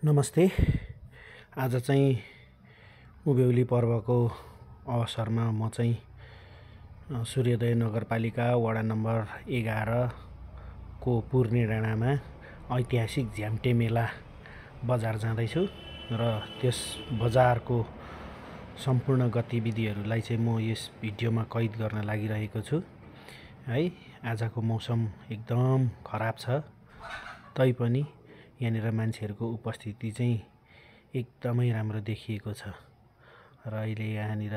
नमस्ते। आज चाहिँ उभौली पर्वको अवसरमा म चाहिँ सूर्योदय नगरपालिका वडा नम्बर 11 को पूर्णे डाँडामा ऐतिहासिक झ्याम्टे मेला बजार जाँदैछु र त्यस बजारको सम्पूर्ण गतिविधिहरूलाई चाहिँ म यस भिडियोमा कैद गर्न लागिरहेको छु है। आजको मौसम एकदम खराब छ, तैपनि यहाँनिर मान्छेहरूको उपस्थिति चाहिँ एकदमै राम्रो देखिएको छ र अहिले यहाँनिर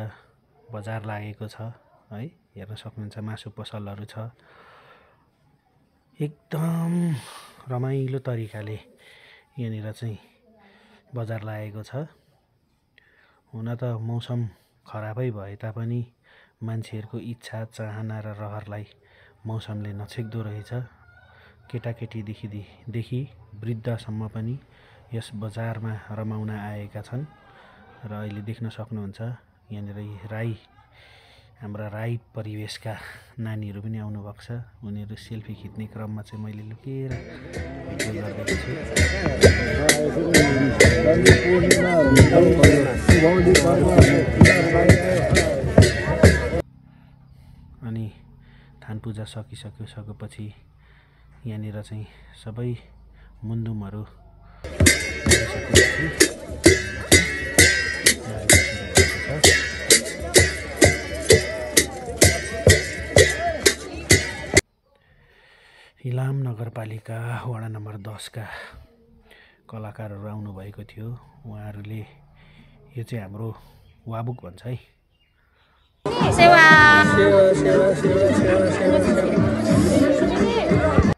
बजार लागेको छ है। हेर्न सक्नुहुन्छ मासु पसलहरू छ। एकदम रमाइलो तरिकाले यहाँनिर चाहिँ बजार लागेको छ। हुन त मौसम खराबै भए तापनि मान्छेहरूको इच्छा चाहना र रहरलाई मौसमले नछेक्दो रहेछ। केटाकेटीदेखि वृद्धसम्म पनि यस बजारमा रमाउन आएका छन् र अहिले देख्न सक्नुहुन्छ यहाँनिर हाम्रा राई परिवेशका नानीहरू पनि आउनु भएको छ। उनीहरू सेल्फी खिच्ने क्रममा चाहिँ मैले लुकेर भिडियो गर्दैछु। अनि थान पूजा सकिसकेपछि यहाँनिर चाहिँ सबै मुन्दुमहरू इलाम नगरपालिका वडा नम्बर 10 का कलाकारहरू आउनुभएको थियो। उहाँहरूले यो चाहिँ हाम्रो वाबुक भन्छ है।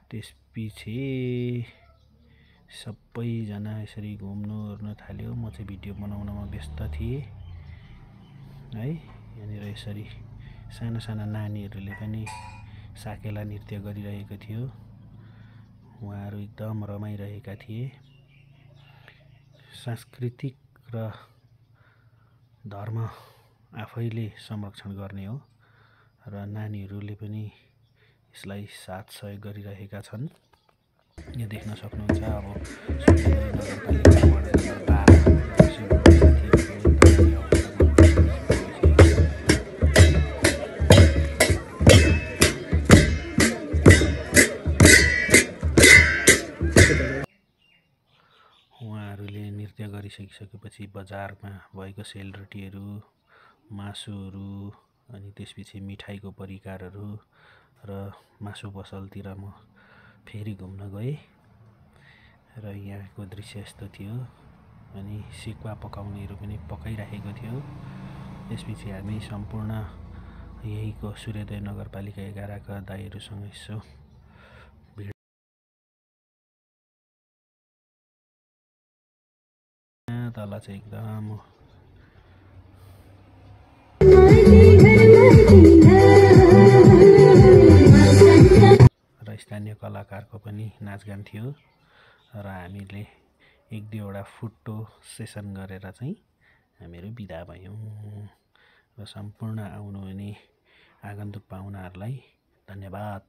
त्यसपछि सबैजना यसरी घुम्नु ओर्नु थाल्यो। म चाहिँ भिडियो बनाउनमा व्यस्त थिएँ है। यहाँनिर यसरी साना साना नानीहरूले पनि साकेला नृत्य गरिरहेको थियो। उहाँहरू एकदम रमाइरहेका थिए। सांस्कृतिक र धर्म आफैले संरक्षण गर्ने हो र नानीहरूले पनि यसलाई साथ सहयोग गरिरहेका छन्। यो देख्न सक्नुहुन्छ। अब नगरपालिका वडा नम्बर 12 उहाँहरूले नृत्य गरिसकिसकेपछि बजारमा भएको सेलरोटीहरू, मासुहरू, अनि त्यसपछि मिठाईको परिकारहरू र मासु पसलतिर म फेरि घुम्न गएँ र यहाँको दृश्य यस्तो थियो। अनि सेकुवा पकाउनेहरू पनि पकाइराखेको थियो। त्यसपछि हामी सम्पूर्ण यहीँको सूर्योदय नगरपालिका 11 का दाइहरूसँग यसो तल चाहिँ एकदम र स्थानीय कलाकारको पनि नाचगान थियो र हामीले 1-2वटा फोटो सेसन गरेर चाहिँ हामीहरू बिदा भयौँ र सम्पूर्ण आउनुहुने आगन्तुक पाहुनाहरूलाई धन्यवाद।